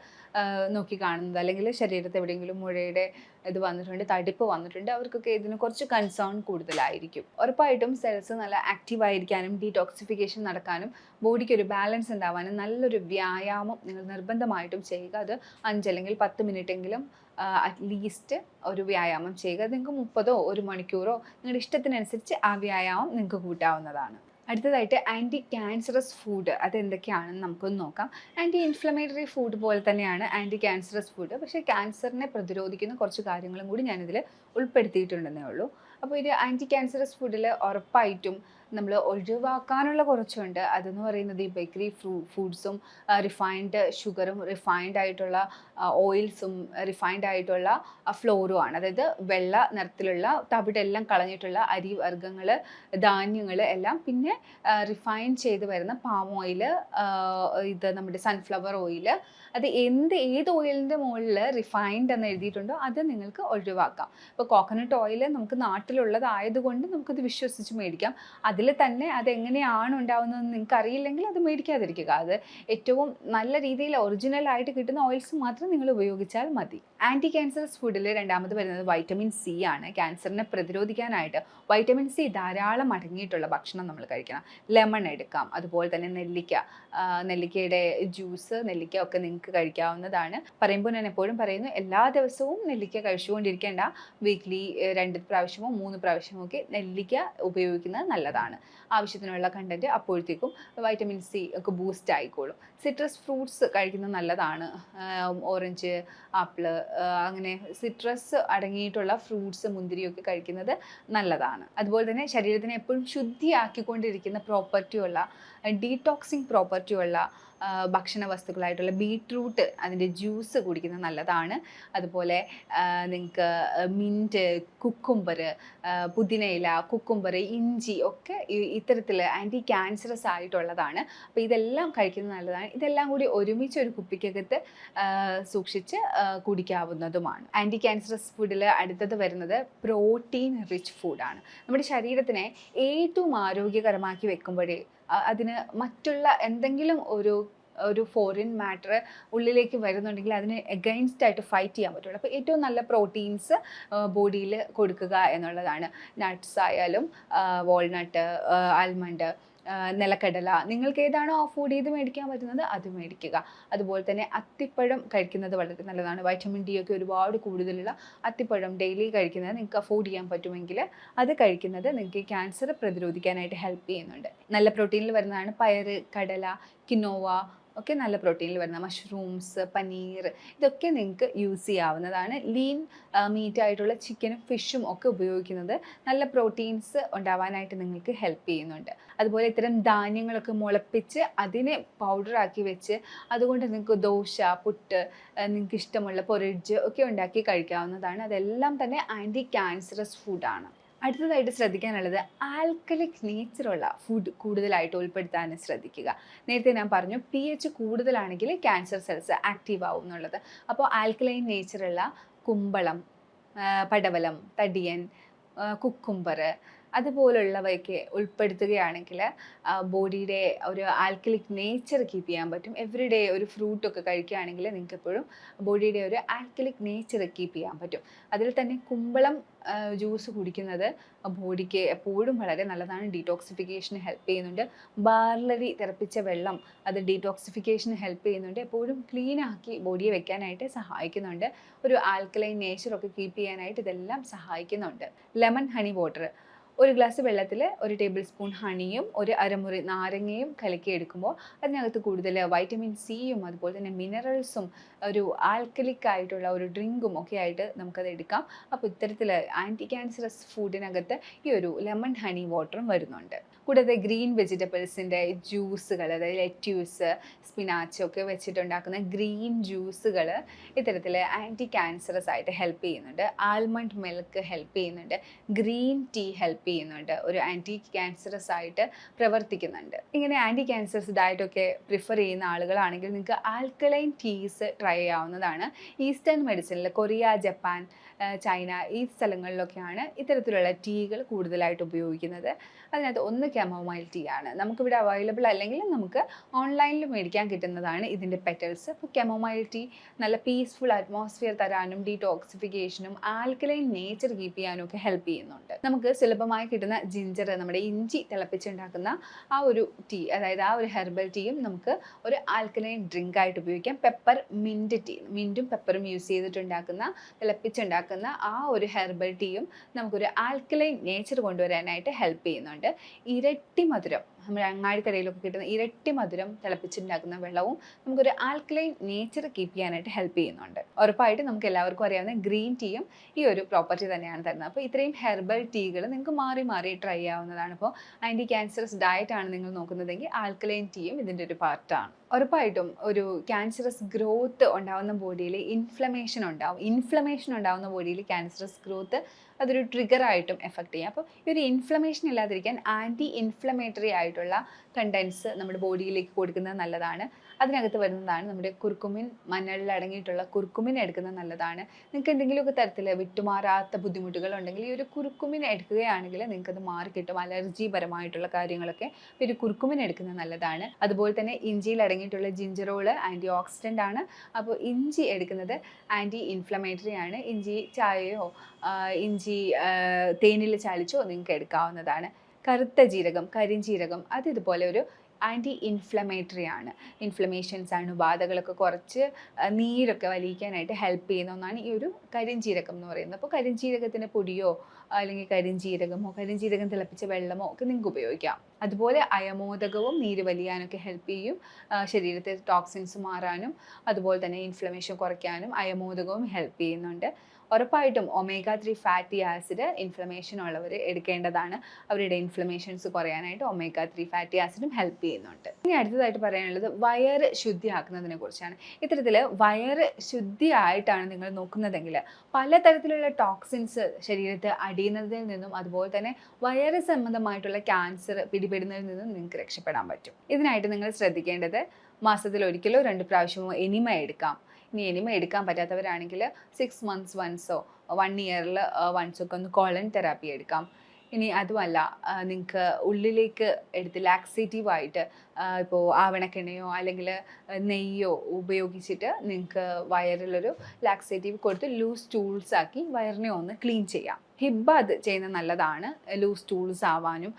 നോക്കി കാണുന്നത്. അല്ലെങ്കിൽ ശരീരത്തിൽ എവിടെയെങ്കിലും മുഴയുടെ ഇത് വന്നിട്ടുണ്ട്, തടിപ്പ് വന്നിട്ടുണ്ട്, അവർക്കൊക്കെ ഇതിന് കുറച്ച് കൺസേൺ കൂടുതലായിരിക്കും. ഉറപ്പായിട്ടും സെൽസ് നല്ല ആക്റ്റീവ് ആയിരിക്കാനും ഡീടോക്സിഫിക്കേഷൻ നടക്കാനും ബോഡിക്ക് ഒരു ബാലൻസ് ഉണ്ടാവാനും നല്ലൊരു വ്യായാമം നിങ്ങൾ നിർബന്ധമായിട്ടും ചെയ്യുക. അത് 5 അല്ലെങ്കിൽ 10 മിനിറ്റെങ്കിലും അറ്റ്ലീസ്റ്റ് ഒരു വ്യായാമം ചെയ്യുക. നിങ്ങൾക്ക് 30 ഒരു മണിക്കൂറോ നിങ്ങളുടെ ഇഷ്ടത്തിനനുസരിച്ച് ആ വ്യായാമം നിങ്ങൾക്ക് കൂട്ടാവുന്നതാണ്. അടുത്തതായിട്ട് ആൻറ്റി ക്യാൻസറസ് ഫുഡ് അതെന്തൊക്കെയാണെന്ന് നമുക്കൊന്ന് നോക്കാം. ആൻറ്റി ഇൻഫ്ലമേറ്ററി ഫുഡ് പോലെ തന്നെയാണ് ആൻറ്റി ക്യാൻസറസ് ഫുഡ്. പക്ഷേ ക്യാൻസറിനെ പ്രതിരോധിക്കുന്ന കുറച്ച് കാര്യങ്ങളും കൂടി ഞാനിതിൽ ഉൾപ്പെടുത്തിയിട്ടുണ്ടെന്നേ ഉള്ളൂ. അപ്പോൾ ഇത് ആൻറ്റി ക്യാൻസറസ് ഫുഡിൽ ഉറപ്പായിട്ടും നമ്മൾ ഒഴിവാക്കാനുള്ള കുറച്ചുണ്ട്. അതെന്ന് പറയുന്നത് ഈ ബേക്കറി ഫുഡ്സും റിഫൈൻഡ് ഷുഗറും റിഫൈൻഡ് ആയിട്ടുള്ള ഓയിൽസും റിഫൈൻഡ് ആയിട്ടുള്ള ഫ്ലോറും ആണ്. അതായത് വെള്ള നിറത്തിലുള്ള തവിടെല്ലാം കളഞ്ഞിട്ടുള്ള അരി വർഗ്ഗങ്ങൾ, ധാന്യങ്ങൾ എല്ലാം, പിന്നെ റിഫൈൻ ചെയ്ത് വരുന്ന പാം ഓയിൽ, ഇത് നമ്മുടെ സൺഫ്ലവർ ഓയിൽ, അത് ഏത് ഓയിലിൻ്റെ മുകളിൽ റിഫൈൻഡ് എന്ന് എഴുതിയിട്ടുണ്ടോ അത് നിങ്ങൾക്ക് ഒഴിവാക്കാം. ഇപ്പോൾ കോക്കനട്ട് ഓയിൽ നമുക്ക് നാട്ടിലുള്ളതായതുകൊണ്ട് നമുക്കത് വിശ്വസിച്ച് മേടിക്കാം. അതിൽ തന്നെ അതെങ്ങനെയാണ് ഉണ്ടാകുന്നതെന്ന് നിങ്ങൾക്ക് അറിയില്ലെങ്കിൽ അത് മേടിക്കാതിരിക്കുക. അത് ഏറ്റവും നല്ല രീതിയിൽ ഒറിജിനലായിട്ട് കിട്ടുന്ന ഓയിൽസ് മാത്രം നിങ്ങൾ ഉപയോഗിച്ചാൽ മതി. ആൻറ്റി ക്യാൻസറസ് ഫുഡിൽ രണ്ടാമത് വരുന്നത് വൈറ്റമിൻ സി ആണ്. ക്യാൻസറിനെ പ്രതിരോധിക്കാനായിട്ട് വൈറ്റമിൻ സി ധാരാളം അടങ്ങിയിട്ടുള്ള ഭക്ഷണം നമ്മൾ കഴിക്കണം. ലെമൺ എടുക്കാം, അതുപോലെ തന്നെ നെല്ലിക്കയുടെ ജ്യൂസ്, നെല്ലിക്ക ഒക്കെ നിങ്ങൾക്ക് കഴിക്കാവുന്നതാണ്. പറയുമ്പോൾ ഞാൻ എപ്പോഴും പറയുന്നു, എല്ലാ ദിവസവും നെല്ലിക്ക കഴിച്ചുകൊണ്ടിരിക്കേണ്ട. വീക്ക്ലി 2 പ്രാവശ്യമോ 3 പ്രാവശ്യമോ ഒക്കെ നെല്ലിക്ക ഉപയോഗിക്കുന്നത് നല്ലതാണ്. ആവശ്യത്തിനുള്ള കണ്ടന്റ് അപ്പോഴത്തേക്കും വൈറ്റമിൻ സി ഒക്കെ ബൂസ്റ്റ് ആയിക്കോളും. സിട്രസ് ഫ്രൂട്ട്സ് കഴിക്കുന്നത് നല്ലതാണ്. ഓറഞ്ച്, ആപ്പിള്, അങ്ങനെ സിട്രസ് അടങ്ങിയിട്ടുള്ള ഫ്രൂട്ട്സ്, മുന്തിരിയൊക്കെ കഴിക്കുന്നത് നല്ലതാണ്. അതുപോലെ തന്നെ ശരീരത്തിനെ എപ്പോഴും ശുദ്ധിയാക്കിക്കൊണ്ടിരിക്കുന്ന പ്രോപ്പർട്ടിയുള്ള, ഡീടോക്സിങ് പ്രോപ്പർട്ടിയുള്ള ഭക്ഷണ വസ്തുക്കളായിട്ടുള്ള ബീട്രൂട്ട് അതിൻ്റെ ജ്യൂസ് കുടിക്കുന്നത് നല്ലതാണ്. അതുപോലെ നിങ്ങൾക്ക് മിൻറ്റ്, കുക്കുംബർ, പുതിനയില, കുക്കുംബർ, ഇഞ്ചി ഒക്കെ ഇത്തരത്തിൽ ആൻറ്റി ക്യാൻസറസ് ആയിട്ടുള്ളതാണ്. അപ്പോൾ ഇതെല്ലാം കഴിക്കുന്നത് നല്ലതാണ്. ഇതെല്ലാം കൂടി ഒരുമിച്ച് ഒരു കുപ്പിക്കകത്ത് സൂക്ഷിച്ച് കുടിക്കാവുന്നതുമാണ്. ആൻറ്റി ക്യാൻസറസ് ഫുഡിൽ അടുത്തത് വരുന്നത് പ്രോട്ടീൻ റിച്ച് ഫുഡാണ്. നമ്മുടെ ശരീരത്തിനെ ഏറ്റവും ആരോഗ്യകരമാക്കി വെക്കുമ്പോഴേ അതിന് മറ്റുള്ള എന്തെങ്കിലും ഒരു ഫോറിൻ മാറ്റർ ഉള്ളിലേക്ക് വരുന്നുണ്ടെങ്കിൽ അതിന് എഗെയിൻസ്റ്റ് ആയിട്ട് ഫൈറ്റ് ചെയ്യാൻ പറ്റുള്ളൂ. അപ്പോൾ ഏറ്റവും നല്ല പ്രോട്ടീൻസ് ബോഡിയിൽ കൊടുക്കുക എന്നുള്ളതാണ്. നട്ട്സ് ആയാലും വാൾനട്ട്, ആൽമണ്ട്, നിലക്കടല, നിങ്ങൾക്ക് ഏതാണോ അഫോർഡ് ചെയ്ത് മേടിക്കാൻ പറ്റുന്നത് അത് മേടിക്കുക. അതുപോലെ തന്നെ അത്തിപ്പഴം കഴിക്കുന്നത് വളരെ നല്ലതാണ്. വൈറ്റമിൻ ഡി ഒക്കെ ഒരുപാട് കൂടുതലുള്ള അത്തിപ്പഴം ഡെയിലി കഴിക്കുന്നത് നിങ്ങൾക്ക് അഫോർഡ് ചെയ്യാൻ പറ്റുമെങ്കിൽ അത് കഴിക്കുന്നത് നിങ്ങൾക്ക് ക്യാൻസർ പ്രതിരോധിക്കാനായിട്ട് ഹെൽപ്പ് ചെയ്യുന്നുണ്ട്. നല്ല പ്രോട്ടീനിൽ വരുന്നതാണ് പയർ, കടല, കിനോവ ഒക്കെ നല്ല പ്രോട്ടീനിൽ വരുന്ന മഷ്റൂംസ്, പനീർ, ഇതൊക്കെ നിങ്ങൾക്ക് യൂസ് ചെയ്യാവുന്നതാണ്. ലീൻ മീറ്റ് ആയിട്ടുള്ള ചിക്കനും ഫിഷും ഒക്കെ ഉപയോഗിക്കുന്നത് നല്ല പ്രോട്ടീൻസ് ഉണ്ടാവാനായിട്ട് നിങ്ങൾക്ക് ഹെൽപ്പ് ചെയ്യുന്നുണ്ട്. അതുപോലെ ഇത്തരം ധാന്യങ്ങളൊക്കെ മുളപ്പിച്ച് അതിനെ പൗഡറാക്കി വെച്ച് അതുകൊണ്ട് നിങ്ങൾക്ക് ദോശ, പുട്ട്, നിങ്ങൾക്ക് ഇഷ്ടമുള്ള പൊറിഡ്ജ് ഒക്കെ ഉണ്ടാക്കി കഴിക്കാവുന്നതാണ്. അതെല്ലാം തന്നെ ആൻറ്റി ക്യാൻസറസ് ഫുഡാണ്. അടുത്തതായിട്ട് ശ്രദ്ധിക്കാനുള്ളത് ആൽക്കലിക് നേച്ചറുള്ള ഫുഡ് കൂടുതലായിട്ട് ഉൾപ്പെടുത്താൻ ശ്രദ്ധിക്കുക. നേരത്തെ ഞാൻ പറഞ്ഞു pH കൂടുതലാണെങ്കിൽ ക്യാൻസർ സെൽസ് ആക്റ്റീവ് ആവും എന്നുള്ളത്. അപ്പോൾ ആൽക്കലൈൻ നേച്ചറുള്ള കുമ്പളം, പടവലം, തടിയൻ, കുക്കുംബർ അതുപോലുള്ളവയൊക്കെ ഉൾപ്പെടുത്തുകയാണെങ്കിൽ ബോഡിയുടെ ഒരു ആൽക്കലിക് നേച്ചർ കീപ്പ് ചെയ്യാൻ പറ്റും. എവറി ഡേ ഒരു ഫ്രൂട്ടൊക്കെ കഴിക്കുകയാണെങ്കിൽ നിങ്ങൾക്ക് എപ്പോഴും ബോഡിയുടെ ഒരു ആൽക്കലിക് നേച്ചർ കീപ്പ് ചെയ്യാൻ പറ്റും. അതിൽ തന്നെ കുമ്പളം ജ്യൂസ് കുടിക്കുന്നത് ബോഡിക്ക് എപ്പോഴും വളരെ നല്ലതാണ്. ഡീടോക്സിഫിക്കേഷന് ഹെൽപ്പ് ചെയ്യുന്നുണ്ട്. ബാർലറി തിളപ്പിച്ച വെള്ളം അത് ഡീടോക്സിഫിക്കേഷന് ഹെൽപ്പ് ചെയ്യുന്നുണ്ട്. എപ്പോഴും ക്ലീൻ ആക്കി ബോഡിയെ വെക്കാനായിട്ട് സഹായിക്കുന്നുണ്ട്. ഒരു ആൽക്കലൈൻ നേച്ചറൊക്കെ കീപ്പ് ചെയ്യാനായിട്ട് ഇതെല്ലാം സഹായിക്കുന്നുണ്ട്. ലെമൺ ഹണി വാട്ടർ, ഒരു ഗ്ലാസ് വെള്ളത്തിൽ 1 ടേബിൾ സ്പൂൺ ഹണിയും 1 അരമുറി നാരങ്ങയും കലക്കി എടുക്കുമ്പോൾ അതിനകത്ത് കൂടുതൽ വൈറ്റമിൻ സിയും അതുപോലെ തന്നെ മിനറൽസും ഒരു ആൽക്കലിക് ആയിട്ടുള്ള ഒരു ഡ്രിങ്കും ഒക്കെ ആയിട്ട് നമുക്കത് എടുക്കാം. അപ്പോൾ ഇത്തരത്തിൽ ആൻറ്റി ക്യാൻസറസ് ഫുഡിനകത്ത് ഈ ഒരു ലെമൺ ഹണി വാട്ടറും വരുന്നുണ്ട്. കൂടാതെ ഗ്രീൻ വെജിറ്റബിൾസിൻ്റെ ജ്യൂസുകൾ, അതായത് ലെറ്റ്യൂസ്, സ്പിനാച്ച് ഒക്കെ വെച്ചിട്ടുണ്ടാക്കുന്ന ഗ്രീൻ ജ്യൂസുകൾ ഇത്തരത്തിൽ ആൻറ്റി ക്യാൻസറസ് ആയിട്ട് ഹെൽപ്പ് ചെയ്യുന്നുണ്ട്. ആൽമണ്ട് മിൽക്ക് ഹെൽപ്പ് ചെയ്യുന്നുണ്ട്. ഗ്രീൻ ടീ ഹെൽപ്പ് ചെയ്യുന്നുണ്ട്. ഒരു ആൻറ്റി ക്യാൻസറസ് ആയിട്ട് പ്രവർത്തിക്കുന്നുണ്ട്. ഇങ്ങനെ ആൻറ്റി ക്യാൻസറസ് ഡയറ്റൊക്കെ പ്രിഫർ ചെയ്യുന്ന ആളുകളാണെങ്കിൽ നിങ്ങൾക്ക് ആൽക്കലൈൻ ടീസ് ട്രൈ ചെയ്യാവുന്നതാണ്. ഈസ്റ്റേൺ മെഡിസിനിൽ കൊറിയ, ജപ്പാൻ, ചൈന ഈ സ്ഥലങ്ങളിലൊക്കെയാണ് ഇത്തരത്തിലുള്ള ടീകൾ കൂടുതലായിട്ട് ഉപയോഗിക്കുന്നത്. അതിനകത്ത് ഒന്ന് കെമോമൈൽ ടീ ആണ്. നമുക്കിവിടെ അവൈലബിൾ അല്ലെങ്കിൽ നമുക്ക് ഓൺലൈനിൽ മേടിക്കാൻ കിട്ടുന്നതാണ് ഇതിൻ്റെ പെറ്റൽസ്. അപ്പോൾ കെമോമൈൽ ടീ നല്ല പീസ്ഫുൾ അറ്റ്മോസ്ഫിയർ തരാനും ഡീടോക്സിഫിക്കേഷനും ആൽക്കലൈൻ നേച്ചർ കീപ്പ് ചെയ്യാനും ഒക്കെ ഹെൽപ്പ് ചെയ്യുന്നുണ്ട്. നമുക്ക് സുലഭമായി കിട്ടുന്ന ജിഞ്ചർ, നമ്മുടെ ഇഞ്ചി തിളപ്പിച്ചുണ്ടാക്കുന്ന ആ ഒരു ടീ, അതായത് ആ ഒരു ഹെർബൽ ടീയും നമുക്ക് ഒരു ആൽക്കലൈൻ ഡ്രിങ്ക് ആയിട്ട് ഉപയോഗിക്കാം. പെപ്പർ മിൻറ്റ് ടീ, മിൻറ്റും പെപ്പറും യൂസ് ചെയ്തിട്ടുണ്ടാക്കുന്ന തിളപ്പിച്ചുണ്ടാക്കുന്ന ആ ഒരു ഹെർബൽ ടീയും നമുക്കൊരു ആൽക്കലൈൻ നേച്ചർ കൊണ്ടുവരാനായിട്ട് ഹെൽപ്പ് ചെയ്യുന്നുണ്ട്. ഇരട്ടി മധുരം, നമ്മുടെ അങ്ങാടിക്കടയിലൊക്കെ കിട്ടുന്ന ഇരട്ടി മധുരം തിളപ്പിച്ചുണ്ടാക്കുന്ന വെള്ളവും നമുക്കൊരു ആൽക്കലൈൻ നേച്ചർ കീപ്പ് ചെയ്യാനായിട്ട് ഹെൽപ്പ് ചെയ്യുന്നുണ്ട്. ഉറപ്പായിട്ട് നമുക്ക് എല്ലാവർക്കും അറിയാവുന്ന ഗ്രീൻ ടീയും ഈ ഒരു പ്രോപ്പർട്ടി തന്നെയാണ് തരുന്നത്. അപ്പോൾ ഇത്രയും ഹെർബൽ ടീകൾ നിങ്ങൾക്ക് മാറി മാറി ട്രൈ ചെയ്യാവുന്നതാണ്. അപ്പോൾ ആൻറ്റി ക്യാൻസറസ് ഡയറ്റ് ആണ് നിങ്ങൾ നോക്കുന്നതെങ്കിൽ ആൽക്കലൈൻ ടീയും ഇതിൻ്റെ ഒരു പാർട്ടാണ്. ഉറപ്പായിട്ടും ഒരു ക്യാൻസറസ് ഗ്രോത്ത് ഉണ്ടാകുന്ന ബോഡിയിൽ ഇൻഫ്ലമേഷൻ ഉണ്ടാകുന്ന ബോഡിയിൽ ക്യാൻസറസ് ഗ്രോത്ത് അതൊരു ട്രിഗറായിട്ടും എഫക്റ്റ് ചെയ്യും. അപ്പോൾ ഈ ഒരു ഇൻഫ്ലമേഷൻ ഇല്ലാതിരിക്കാൻ ആൻറ്റി ഇൻഫ്ലമേറ്ററി ആയിട്ടുള്ള കണ്ടൻസ് നമ്മുടെ ബോഡിയിലേക്ക് കൊടുക്കുന്നത് നല്ലതാണ്. അതിനകത്ത് വരുന്നതാണ് നമ്മുടെ കുർക്കുമിൻ. മഞ്ഞളിൽ അടങ്ങിയിട്ടുള്ള കുർക്കുമിൻ എടുക്കുന്നത് നല്ലതാണ്. നിങ്ങൾക്ക് എന്തെങ്കിലുമൊക്കെ തരത്തിൽ വിട്ടുമാറാത്ത ബുദ്ധിമുട്ടുകളുണ്ടെങ്കിൽ ഈ ഒരു കുർക്കുമിൻ എടുക്കുകയാണെങ്കിൽ നിങ്ങൾക്കത് മാറിക്കിട്ടും. അലർജി പരമായിട്ടുള്ള കാര്യങ്ങളൊക്കെ ഒരു കുർക്കുമിൻ എടുക്കുന്നത് നല്ലതാണ്. അതുപോലെ തന്നെ ഇഞ്ചിയിൽ അടങ്ങിയിട്ടുള്ള ജിഞ്ചറോൾ ആൻറ്റി ഓക്സിഡൻ്റ് ആണ്. അപ്പോൾ ഇഞ്ചി എടുക്കുന്നത് ആൻറ്റി ഇൻഫ്ലമേറ്ററി ആണ്. ഇഞ്ചി ചായയോ ഇഞ്ചി തേനിൽ ചാലിച്ചോ നിങ്ങൾക്ക് എടുക്കാവുന്നതാണ്. കറുത്ത ജീരകം, കരിഞ്ജീരകം അത് ഇതുപോലെ ഒരു ആൻറ്റി ഇൻഫ്ലമേറ്ററി ആണ്. ഇൻഫ്ലമേഷൻസ്, അണുബാധകളൊക്കെ കുറച്ച് നീരൊക്കെ വലിക്കാനായിട്ട് ഹെൽപ്പ് ചെയ്യുന്ന ഒന്നാണ് ഈ ഒരു കരിഞ്ജീരകം എന്ന് പറയുന്നത്. അപ്പോൾ കരിഞ്ജീരകത്തിൻ്റെ പൊടിയോ അല്ലെങ്കിൽ കരിഞ്ജീരകം തിളപ്പിച്ച വെള്ളമോ ഒക്കെ നിങ്ങൾക്ക് ഉപയോഗിക്കാം. അതുപോലെ അയമോദകവും നീര് വലിയാനൊക്കെ ഹെൽപ്പ് ചെയ്യും. ശരീരത്തെ ടോക്സിൻസ് മാറാനും അതുപോലെ തന്നെ ഇൻഫ്ലമേഷൻ കുറയ്ക്കാനും അയമോദകവും ഹെൽപ്പ് ചെയ്യുന്നുണ്ട്. ഉറപ്പായിട്ടും ഒമേഗ 3 ഫാറ്റി ആസിഡ് ഇൻഫ്ലമേഷൻ ഉള്ളവർ എടുക്കേണ്ടതാണ്. അവരുടെ ഇൻഫ്ലമേഷൻസ് കുറയാനായിട്ട് ഒമേഗ 3 ഫാറ്റി ആസിഡും ഹെൽപ്പ് ചെയ്യുന്നുണ്ട്. ഇനി അടുത്തതായിട്ട് പറയാനുള്ളത് വയറ് ശുദ്ധിയാക്കുന്നതിനെ കുറിച്ചാണ്. ഇത്തരത്തിൽ വയറ് ശുദ്ധിയായിട്ടാണ് നിങ്ങൾ നോക്കുന്നതെങ്കിൽ പലതരത്തിലുള്ള ടോക്സിൻസ് ശരീരത്തെ അടിയുന്നതിൽ നിന്നും അതുപോലെ തന്നെ വയറ് സംബന്ധമായിട്ടുള്ള ക്യാൻസർ പിടിപെടുന്നതിൽ നിന്നും നിങ്ങൾക്ക് രക്ഷപ്പെടാൻ പറ്റും. ഇതിനായിട്ട് നിങ്ങൾ ശ്രദ്ധിക്കേണ്ടത് മാസത്തിൽ ഒരിക്കലോ 2 പ്രാവശ്യമോ എനിമ എടുക്കാം. ഇനി എനിമ എടുക്കാൻ പറ്റാത്തവരാണെങ്കിൽ 6 months വൺസോ 1 ഇയറിൽ വൺസൊക്കെ ഒന്ന് കോളൻ തെറാപ്പി എടുക്കാം. ഇനി അതുമല്ല നിങ്ങൾക്ക് ഉള്ളിലേക്ക് എടുത്ത് ലാക്സേറ്റീവായിട്ട് ഇപ്പോൾ ആവണക്കെണ്ണയോ അല്ലെങ്കിൽ നെയ്യോ ഉപയോഗിച്ചിട്ട് നിങ്ങൾക്ക് വയറിലൊരു ലാക്സേറ്റീവ് കൊടുത്ത് ലൂസ് ടൂൾസ് ആക്കി വയറിനെ ഒന്ന് ക്ലീൻ ചെയ്യാം. ഹിബ് അത് ചെയ്യുന്നത് നല്ലതാണ്, ലൂസ് ടൂൾസ് ആവാനും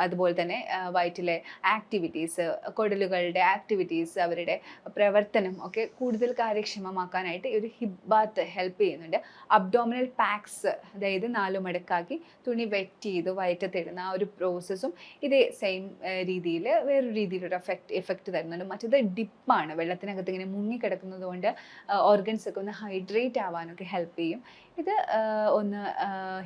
അതുപോലെ തന്നെ വയറ്റിലെ ആക്ടിവിറ്റീസ്, കുടലുകളുടെ ആക്ടിവിറ്റീസ്, അവരുടെ പ്രവർത്തനം ഒക്കെ കൂടുതൽ കാര്യക്ഷമമാക്കാനായിട്ട് ഒരു ഹിബ് ബാത്ത് ഹെൽപ്പ് ചെയ്യുന്നുണ്ട്. അബ്ഡോമിനൽ പാക്സ്, അതായത് 4 മടക്കാക്കി തുണി വെറ്റ് ചെയ്ത് വയറ്റത്തിടുന്ന ആ ഒരു പ്രോസസ്സും ഇതേ സെയിം രീതിയിൽ വേറൊരു രീതിയിലൊരു എഫക്റ്റ് തരുന്നുണ്ട്. മറ്റേത് ഡിപ്പാണ്, വെള്ളത്തിനകത്ത് ഇങ്ങനെ മുങ്ങിക്കിടക്കുന്നത് കൊണ്ട് ഓർഗൻസ് ഒക്കെ ഒന്ന് ഹൈഡ്രേറ്റ് ആവാനൊക്കെ ഹെൽപ്പ് ചെയ്യും. ഇത് ഒന്ന്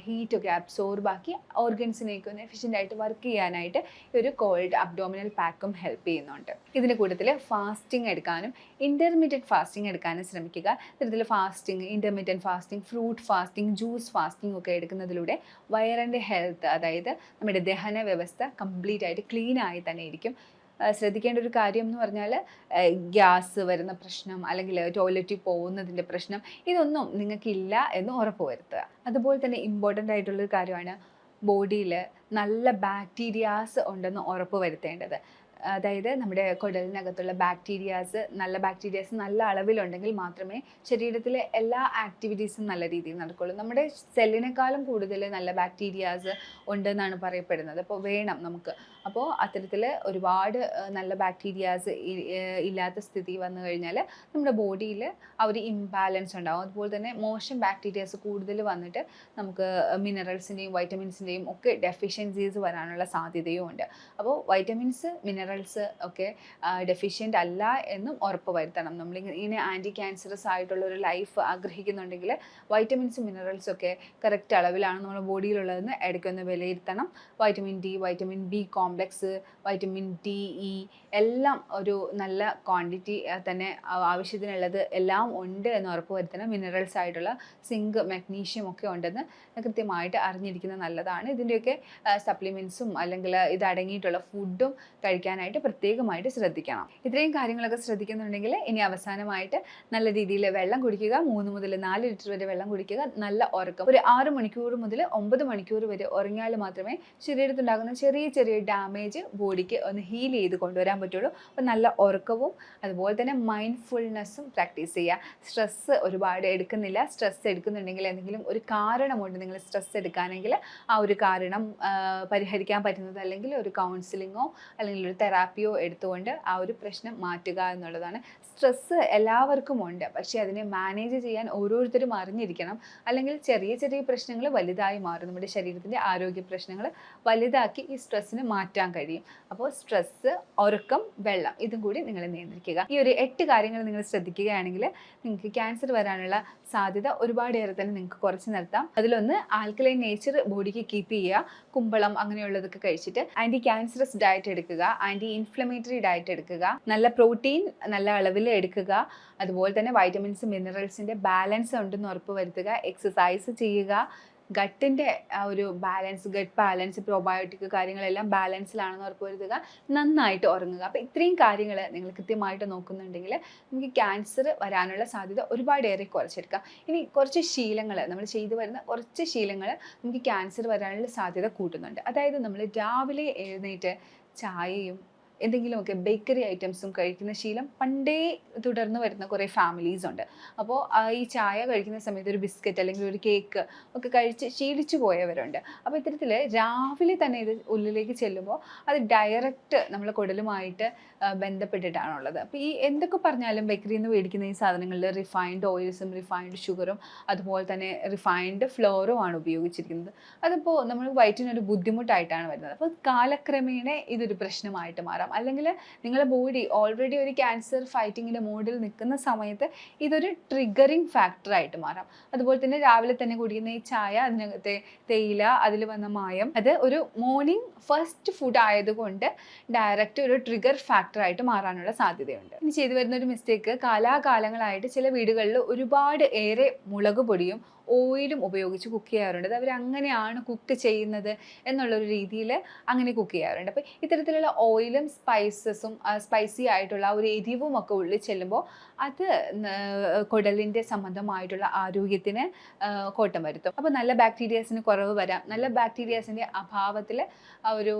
ഹീറ്റൊക്കെ അബ്സോർബ് ആക്കി ഓർഗൻസിനേക്ക് ഒന്ന് എഫിഷ്യൻ്റ് ആയിട്ട് വർക്ക് ചെയ്യാനായിട്ട് ഒരു കോൾഡ് അബ്ഡോമിനൽ പാക്കും ഹെൽപ്പ് ചെയ്യുന്നുണ്ട്. ഇതിൻ്റെ കൂട്ടത്തിൽ ഫാസ്റ്റിംഗ് എടുക്കാനും ഇൻ്റർമീഡിയറ്റ് ഫാസ്റ്റിംഗ് എടുക്കാനും ശ്രമിക്കുക. ഇത്തരത്തിൽ fasting, intermediate fasting, fruit fasting, juice fasting ഒക്കെ എടുക്കുന്നതിലൂടെ വയറിൻ്റെ ഹെൽത്ത്, അതായത് നമ്മുടെ ദഹന വ്യവസ്ഥ കംപ്ലീറ്റ് ആയിട്ട് ക്ലീൻ ആയി തന്നെ ഇരിക്കും. ശ്രദ്ധിക്കേണ്ട ഒരു കാര്യം എന്ന് പറഞ്ഞാൽ ഗ്യാസ് വരുന്ന പ്രശ്നം അല്ലെങ്കിൽ ടോയ്ലറ്റിൽ പോകുന്നതിൻ്റെ പ്രശ്നം ഇതൊന്നും നിങ്ങൾക്കില്ല എന്ന് ഉറപ്പ് വരുത്തുക. അതുപോലെ തന്നെ ഇമ്പോർട്ടൻ്റ് ആയിട്ടുള്ളൊരു കാര്യമാണ് ബോഡിയിൽ നല്ല ബാക്ടീരിയാസ് ഉണ്ടെന്ന് ഉറപ്പ് വരുത്തേണ്ടത്. അതായത് നമ്മുടെ കുടലിനകത്തുള്ള നല്ല ബാക്ടീരിയാസ് നല്ല അളവിലുണ്ടെങ്കിൽ മാത്രമേ ശരീരത്തിലെ എല്ലാ ആക്ടിവിറ്റീസും നല്ല രീതിയിൽ നടക്കുകയുള്ളൂ. നമ്മുടെ സെല്ലിനേക്കാളും കൂടുതൽ നല്ല ബാക്ടീരിയാസ് ഉണ്ടെന്നാണ് പറയപ്പെടുന്നത്. അപ്പോൾ വേണം നമുക്ക്. അപ്പോൾ അത്തരത്തിൽ ഒരുപാട് നല്ല ബാക്ടീരിയാസ് ഇല്ലാത്ത സ്ഥിതി വന്നു കഴിഞ്ഞാൽ നമ്മുടെ ബോഡിയിൽ ആ ഒരു ഇംബാലൻസ് ഉണ്ടാകും. അതുപോലെ തന്നെ മോശം ബാക്ടീരിയാസ് കൂടുതൽ വന്നിട്ട് നമുക്ക് മിനറൽസിൻ്റെയും വൈറ്റമിൻസിൻ്റെയും ഒക്കെ ഡെഫിഷ്യൻസീസ് വരാനുള്ള സാധ്യതയും ഉണ്ട്. അപ്പോൾ വൈറ്റമിൻസ്, മിനറൽസ് ഒക്കെ ഡെഫിഷ്യൻ്റ് അല്ല എന്നും ഉറപ്പ് വരുത്തണം. നമ്മളിങ്ങനെ ആൻറ്റി ക്യാൻസറസ് ആയിട്ടുള്ള ഒരു ലൈഫ് ആഗ്രഹിക്കുന്നുണ്ടെങ്കിൽ വൈറ്റമിൻസും മിനറൽസും ഒക്കെ കറക്റ്റ് അളവിലാണ് നമ്മുടെ ബോഡിയിലുള്ളതെന്ന് ഇടയ്ക്കൊന്ന് വിലയിരുത്തണം. Vitamin D, vitamin B complex, vitamin D, E എല്ലാം ഒരു നല്ല ക്വാണ്ടിറ്റി തന്നെ ആവശ്യത്തിനുള്ളത് എല്ലാം ഉണ്ട് എന്ന് ഉറപ്പ് വരുത്തണം. മിനറൽസ് ആയിട്ടുള്ള സിങ്ക്, മഗ്നീഷ്യം ഒക്കെ ഉണ്ടെന്ന് കൃത്യമായിട്ട് അറിഞ്ഞിരിക്കുന്നത് നല്ലതാണ്. ഇതിൻ്റെയൊക്കെ സപ്ലിമെൻറ്റ്സും അല്ലെങ്കിൽ ഇത് അടങ്ങിയിട്ടുള്ള ഫുഡും കഴിക്കാനായിട്ട് പ്രത്യേകമായിട്ട് ശ്രദ്ധിക്കണം. ഇത്രയും കാര്യങ്ങളൊക്കെ ശ്രദ്ധിക്കുന്നുണ്ടെങ്കിൽ ഇനി അവസാനമായിട്ട് നല്ല രീതിയിൽ വെള്ളം കുടിക്കുക. 3 മുതൽ 4 ലിറ്റർ വരെ വെള്ളം കുടിക്കുക. നല്ല ഉറക്കം, ഒരു 6 മണിക്കൂർ മുതൽ 9 മണിക്കൂർ വരെ ഉറങ്ങിയാൽ മാത്രമേ ശരീരത്തുണ്ടാകുന്ന ചെറിയ ചെറിയ ഡാമേജ് ബോഡിക്ക് ഒന്ന് ഹീൽ ചെയ്ത് കൊണ്ടുവരാൻ പറ്റുള്ളൂ. അപ്പോൾ നല്ല ഉറക്കവും അതുപോലെ തന്നെ മൈൻഡ്ഫുൾനെസ്സും പ്രാക്ടീസ് ചെയ്യുക. സ്ട്രെസ്സ് ഒരുപാട് എടുക്കുന്നില്ല. സ്ട്രെസ് എടുക്കുന്നുണ്ടെങ്കിൽ എന്തെങ്കിലും ഒരു കാരണമുണ്ട് നിങ്ങൾ സ്ട്രെസ് എടുക്കാനെങ്കിൽ ആ ഒരു കാരണം പരിഹരിക്കാൻ പറ്റുന്നത് അല്ലെങ്കിൽ ഒരു കൗൺസിലിങ്ങോ അല്ലെങ്കിൽ ഒരു തെറാപ്പിയോ എടുത്തുകൊണ്ട് ആ ഒരു പ്രശ്നം മാറ്റുക എന്നുള്ളതാണ്. സ്ട്രെസ്സ് എല്ലാവർക്കും ഉണ്ട്, പക്ഷേ അതിനെ മാനേജ് ചെയ്യാൻ ഓരോരുത്തരും അറിഞ്ഞിരിക്കണം. അല്ലെങ്കിൽ ചെറിയ ചെറിയ പ്രശ്നങ്ങൾ വലുതായി മാറും. നമ്മുടെ ശരീരത്തിൻ്റെ ആരോഗ്യ പ്രശ്നങ്ങൾ വലുതാക്കി ഈ സ്ട്രെസ്സിന് മാറ്റാൻ കഴിയും. അപ്പോൾ സ്ട്രെസ്സ്, ഉറക്കം, വെള്ളം ഇതും കൂടി നിങ്ങൾ നിയന്ത്രിക്കുക. ഈ ഒരു 8 കാര്യങ്ങൾ നിങ്ങൾ ശ്രദ്ധിക്കുകയാണെങ്കിൽ നിങ്ങൾക്ക് ക്യാൻസർ വരാനുള്ള സാധ്യത ഒരുപാടേറെ തന്നെ നിങ്ങൾക്ക് കുറച്ച് നിർത്താം. അതിലൊന്ന് ആൽക്കലൈൻ നേച്ചർ ബോഡിക്ക് കീപ്പ് ചെയ്യുക. കുമ്പളം അങ്ങനെയുള്ളതൊക്കെ കഴിച്ചിട്ട് ആൻറ്റി ക്യാൻസറസ് ഡയറ്റ് എടുക്കുക, ആൻറ്റി ഇൻഫ്ലമേറ്ററി ഡയറ്റ് എടുക്കുക, നല്ല പ്രോട്ടീൻ നല്ല അളവിൽ എടുക്കുക. അതുപോലെ തന്നെ വൈറ്റമിൻസ്, മിനറൽസിൻ്റെ ബാലൻസ് ഉണ്ടെന്ന് ഉറപ്പ് വരുത്തുക. എക്സസൈസ് ചെയ്യുക. ഗട്ടിൻ്റെ ആ ഒരു ബാലൻസ്, ഗട്ട് ബാലൻസ്, പ്രോബയോട്ടിക് കാര്യങ്ങളെല്ലാം ബാലൻസിലാണെന്ന് ഉറപ്പ് വരുത്തുക. നന്നായിട്ട് ഉറങ്ങുക. അപ്പോൾ ഇത്രയും കാര്യങ്ങൾ നിങ്ങൾ കൃത്യമായിട്ട് നോക്കുന്നുണ്ടെങ്കിൽ നമുക്ക് ക്യാൻസർ വരാനുള്ള സാധ്യത ഒരുപാടേറെ കുറച്ചെടുക്കാം. ഇനി കുറച്ച് ശീലങ്ങൾ, നമ്മൾ ചെയ്തു വരുന്ന കുറച്ച് ശീലങ്ങൾ നമുക്ക് ക്യാൻസർ വരാനുള്ള സാധ്യത കൂട്ടുന്നുണ്ട്. അതായത് നമ്മൾ രാവിലെ എഴുന്നേറ്റ് ചായയും എന്തെങ്കിലുമൊക്കെ ബേക്കറി ഐറ്റംസും കഴിക്കുന്ന ശീലം പണ്ടേ തുടർന്ന് വരുന്ന കുറേ ഫാമിലീസ് ഉണ്ട്. അപ്പോൾ ഈ ചായ കഴിക്കുന്ന സമയത്ത് ഒരു ബിസ്ക്കറ്റ് അല്ലെങ്കിൽ ഒരു കേക്ക് ഒക്കെ കഴിച്ച് ശീലിച്ചു പോയവരുണ്ട്. അപ്പോൾ ഇത്തരത്തിൽ രാവിലെ തന്നെ ഇത് ഉള്ളിലേക്ക് ചെല്ലുമ്പോൾ അത് ഡയറക്റ്റ് നമ്മളെ കുടലുമായിട്ട് ബന്ധപ്പെട്ടിട്ടാണുള്ളത്. അപ്പോൾ ഈ എന്തൊക്കെ പറഞ്ഞാലും ബേക്കറിയിൽ നിന്ന് മേടിക്കുന്ന ഈ സാധനങ്ങളിൽ റിഫൈൻഡ് ഓയിൽസും റിഫൈൻഡ് ഷുഗറും അതുപോലെ തന്നെ റിഫൈൻഡ് ഫ്ലോറും ആണ് ഉപയോഗിച്ചിരിക്കുന്നത്. അതിപ്പോൾ നമ്മൾ വയറ്റിനൊരു ബുദ്ധിമുട്ടായിട്ടാണ് വരുന്നത്. അപ്പോൾ കാലക്രമേണ ഇതൊരു പ്രശ്നമായിട്ട് മാറാം. മാറാം. അല്ലെങ്കിൽ നിങ്ങളുടെ ബോഡി ഓൾറെഡി ഒരു ക്യാൻസർ ഫൈറ്റിങ്ങിൻ്റെ മോഡിൽ നിൽക്കുന്ന സമയത്ത് ഇതൊരു ട്രിഗറിങ് ഫാക്ടറായിട്ട് മാറാം. അതുപോലെ തന്നെ രാവിലെ തന്നെ കുടിക്കുന്ന ഈ ചായ, അതിനകത്തെ തേയില, അതിൽ വന്ന മായം, അത് ഒരു മോർണിംഗ് ഫസ്റ്റ് ഫുഡ് ആയതുകൊണ്ട് ഡയറക്റ്റ് ഒരു ട്രിഗർ ഫാക്ടറായിട്ട് മാറാനുള്ള സാധ്യതയുണ്ട്. ഇനി ചെയ്തു വരുന്ന ഒരു മിസ്റ്റേക്ക്, കാലാകാലങ്ങളായിട്ട് ചില വീടുകളിൽ ഒരുപാട് ഏറെ മുളക് പൊടിയും ഓയിലും ഉപയോഗിച്ച് കുക്ക് ചെയ്യാറുണ്ട്. അത് അവർ അങ്ങനെയാണ് കുക്ക് ചെയ്യുന്നത് എന്നുള്ളൊരു രീതിയിൽ അങ്ങനെ കുക്ക് ചെയ്യാറുണ്ട്. അപ്പോൾ ഇത്തരത്തിലുള്ള ഓയിലും സ്പൈസസും സ്പൈസി ആയിട്ടുള്ള ഒരു എരിവും ഒക്കെ ഉള്ളിൽ ചെല്ലുമ്പോൾ അത് കുടലിൻ്റെ സംബന്ധമായിട്ടുള്ള ആരോഗ്യത്തിന് കോട്ടം വരുത്തും. അപ്പോൾ നല്ല ബാക്ടീരിയാസിന് കുറവ് വരാം. നല്ല ബാക്ടീരിയാസിൻ്റെ അഭാവത്തിൽ ഒരു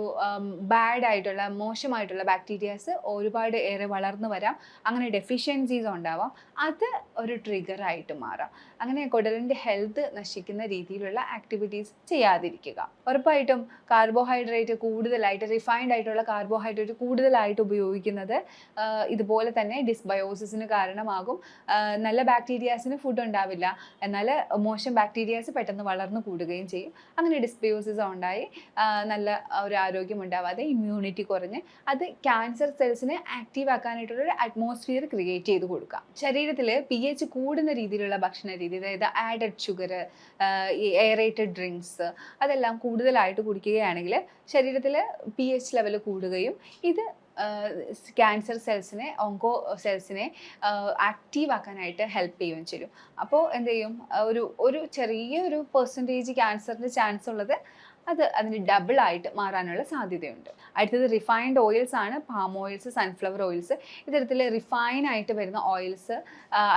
ബാഡ് ആയിട്ടുള്ള മോശമായിട്ടുള്ള ബാക്ടീരിയാസ് ഒരുപാട് ഏറെ വളർന്നു വരാം. അങ്ങനെ ഡെഫിഷ്യൻസീസ് ഉണ്ടാവാം. അത് ഒരു ട്രിഗറായിട്ട് മാറാം. അങ്ങനെ കുടലിൻ്റെ ഹെൽത്ത് നശിക്കുന്ന രീതിയിലുള്ള ആക്ടിവിറ്റീസ് ചെയ്യാതിരിക്കുക. ഉറപ്പായിട്ടും കാർബോഹൈഡ്രേറ്റ് കൂടുതലായിട്ട്, റിഫൈൻഡ് ആയിട്ടുള്ള കാർബോഹൈഡ്രേറ്റ് കൂടുതലായിട്ട് ഉപയോഗിക്കുന്നത് ഇതുപോലെ തന്നെ ഡിസ്ബയോസിസിന് കാരണമാകും. നല്ല ബാക്ടീരിയാസിന് ഫുഡ് ഉണ്ടാവില്ല, എന്നാൽ മോശം ബാക്ടീരിയാസ് പെട്ടെന്ന് വളർന്നു കൂടുകയും ചെയ്യും. അങ്ങനെ ഡിസ്ബയോസിസ് ഉണ്ടായി നല്ല ഒരു ആരോഗ്യം ഉണ്ടാവാതെ ഇമ്മ്യൂണിറ്റി കുറഞ്ഞ് അത് സെൽസിനെ ആക്റ്റീവ് ആക്കാനായിട്ടുള്ളൊരു അറ്റ്മോസ്ഫിയർ ക്രിയേറ്റ് ചെയ്ത് കൊടുക്കാം. ശരീരത്തിൽ pH കൂടുന്ന രീതിയിലുള്ള ഭക്ഷണ രീതി, അതായത് ആഡഡ് ഷുഗർ, ഈ എയറേറ്റഡ് ഡ്രിങ്ക്സ്, അതെല്ലാം കൂടുതലായിട്ട് കുടിക്കുകയാണെങ്കിൽ ശരീരത്തിൽ pH ലെവൽ കൂടുകയും ഇത് ക്യാൻസർ സെൽസിനെ, ഓങ്കോ സെൽസിനെ ആക്റ്റീവ് ആക്കാനായിട്ട് ഹെൽപ്പ് ചെയ്യുകയും ചെയ്യും. അപ്പോൾ എന്ത് ചെയ്യും, ഒരു ചെറിയൊരു പെർസെൻറ്റേജ് ക്യാൻസറിൻ്റെ ചാൻസ് ഉള്ളത് അതിന് ഡബിളായിട്ട് മാറാനുള്ള സാധ്യതയുണ്ട്. അടുത്തത് റിഫൈൻഡ് ഓയിൽസ് ആണ്. Palm oils, sunflower oils. ഇത്തരത്തിൽ റിഫൈൻ ആയിട്ട് വരുന്ന ഓയിൽസ്,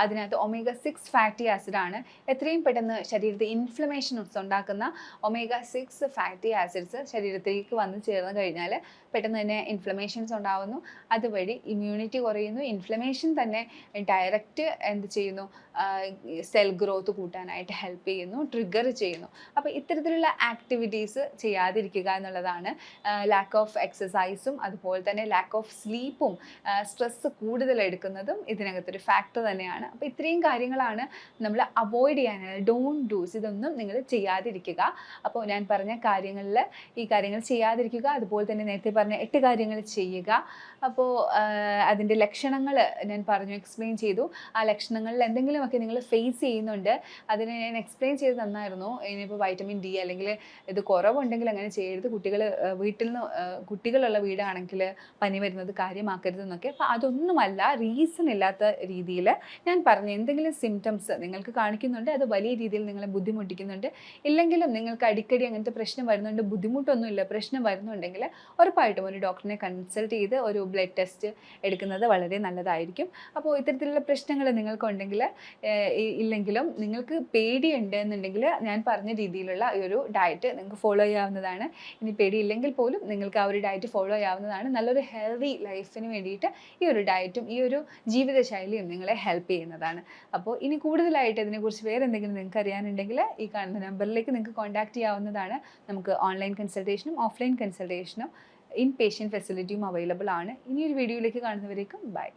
അതിനകത്ത് omega-6 ഫാറ്റി ആസിഡാണ്. എത്രയും പെട്ടെന്ന് ശരീരത്തിൽ ഇൻഫ്ലമേഷൻസ് ഉണ്ടാക്കുന്ന omega-6 ഫാറ്റി ആസിഡ്സ് ശരീരത്തിലേക്ക് വന്നു ചേർന്ന് കഴിഞ്ഞാൽ പെട്ടെന്ന് തന്നെ ഇൻഫ്ലമേഷൻസ് ഉണ്ടാകുന്നു. അതുവഴി ഇമ്മ്യൂണിറ്റി കുറയുന്നു. ഇൻഫ്ലമേഷൻ തന്നെ ഡയറക്റ്റ് എന്ത് ചെയ്യുന്നു, സെൽ ഗ്രോത്ത് കൂട്ടാനായിട്ട് ഹെൽപ്പ് ചെയ്യുന്നു, ട്രിഗർ ചെയ്യുന്നു. അപ്പോൾ ഇത്തരത്തിലുള്ള ആക്ടിവിറ്റീസ് ചെയ്യാതിരിക്കുക എന്നുള്ളതാണ്. ലാക്ക് ഓഫ് എക്സസൈസും അതുപോലെ തന്നെ ലാക്ക് ഓഫ് സ്ലീപ്പും സ്ട്രെസ്സ് കൂടുതൽ എടുക്കുന്നതും ഇതിനകത്തൊരു ഫാക്ടർ തന്നെയാണ്. അപ്പോൾ ഇത്രയും കാര്യങ്ങളാണ് നമ്മൾ അവോയ്ഡ് ചെയ്യാനാണ്. ഡോണ്ട് ഡൂസ്, ഇതൊന്നും നിങ്ങൾ ചെയ്യാതിരിക്കുക. അപ്പോൾ ഞാൻ പറഞ്ഞ കാര്യങ്ങളിൽ ഈ കാര്യങ്ങൾ ചെയ്യാതിരിക്കുക. അതുപോലെ തന്നെ നേരത്തെ പറഞ്ഞ 8 കാര്യങ്ങൾ ചെയ്യുക. അപ്പോൾ അതിൻ്റെ ലക്ഷണങ്ങൾ ഞാൻ പറഞ്ഞു, എക്സ്പ്ലെയിൻ ചെയ്തു. ആ ലക്ഷണങ്ങളിൽ എന്തെങ്കിലുമൊക്കെ നിങ്ങൾ ഫേസ് ചെയ്യുന്നുണ്ട്, അതിനെ ഞാൻ എക്സ്പ്ലെയിൻ ചെയ്ത് തന്നായിരുന്നു. ഇനിയിപ്പോൾ വൈറ്റമിൻ ഡി അല്ലെങ്കിൽ ഇത് കുറവുണ്ടെങ്കിൽ അങ്ങനെ ചെയ്യരുത്, കുട്ടികളുള്ള വീടാണെങ്കിൽ പനി വരുന്നത് കാര്യമാക്കരുതെന്നൊക്കെ. അപ്പോൾ അതൊന്നുമല്ല, റീസൺ ഇല്ലാത്ത രീതിയിൽ ഞാൻ പറഞ്ഞു. എന്തെങ്കിലും സിംറ്റംസ് നിങ്ങൾക്ക് കാണിക്കുന്നുണ്ട്, അത് വലിയ രീതിയിൽ നിങ്ങളെ ബുദ്ധിമുട്ടിക്കുന്നുണ്ട്, ഇല്ലെങ്കിലും നിങ്ങൾക്ക് അടിക്കടി അങ്ങനത്തെ പ്രശ്നം വരുന്നുണ്ട്, ബുദ്ധിമുട്ടൊന്നുമില്ല, പ്രശ്നം വരുന്നുണ്ടെങ്കിൽ ഉറപ്പായിട്ടും ഒരു ഡോക്ടറിനെ കൺസൾട്ട് ചെയ്ത് ഒരു ബ്ലഡ് ടെസ്റ്റ് എടുക്കുന്നത് വളരെ നല്ലതായിരിക്കും. അപ്പോൾ ഇത്തരത്തിലുള്ള പ്രശ്നങ്ങൾ നിങ്ങൾക്കുണ്ടെങ്കിൽ ഇല്ലെങ്കിലും നിങ്ങൾക്ക് പേടിയുണ്ട് എന്നുണ്ടെങ്കിൽ ഞാൻ പറഞ്ഞ രീതിയിലുള്ള ഈ ഒരു ഡയറ്റ് നിങ്ങൾക്ക് ഫോളോ ചെയ്യാവുന്നതാണ്. ഇനി പേടിയില്ലെങ്കിൽ പോലും നിങ്ങൾക്ക് ആ ഒരു ഡയറ്റ് ഫോളോ ചെയ്യാവുന്നതാണ്. നല്ലൊരു ഹെൽത്തി ലൈഫിന് വേണ്ടിയിട്ട് ഈ ഒരു ഡയറ്റും ഈ ഒരു ജീവിതശൈലിയും നിങ്ങളെ ഹെൽപ്പ് ചെയ്യുന്നതാണ്. അപ്പോൾ ഇനി കൂടുതലായിട്ട് ഇതിനെക്കുറിച്ച് വേറെ എന്തെങ്കിലും നിങ്ങൾക്ക് അറിയാനുണ്ടെങ്കിൽ ഈ കാണുന്ന നമ്പറിലേക്ക് നിങ്ങൾക്ക് കോൺടാക്റ്റ് ചെയ്യാവുന്നതാണ്. നമുക്ക് ഓൺലൈൻ കൺസൾട്ടേഷനും ഓഫ്ലൈൻ കൺസൾട്ടേഷനും ഇൻ പേഷ്യൻ്റ് ഫെസിലിറ്റിയും അവൈലബിൾ ആണ്. ഇനിയൊരു വീഡിയോയിലേക്ക് കാണുന്നവരേക്കും ബൈ.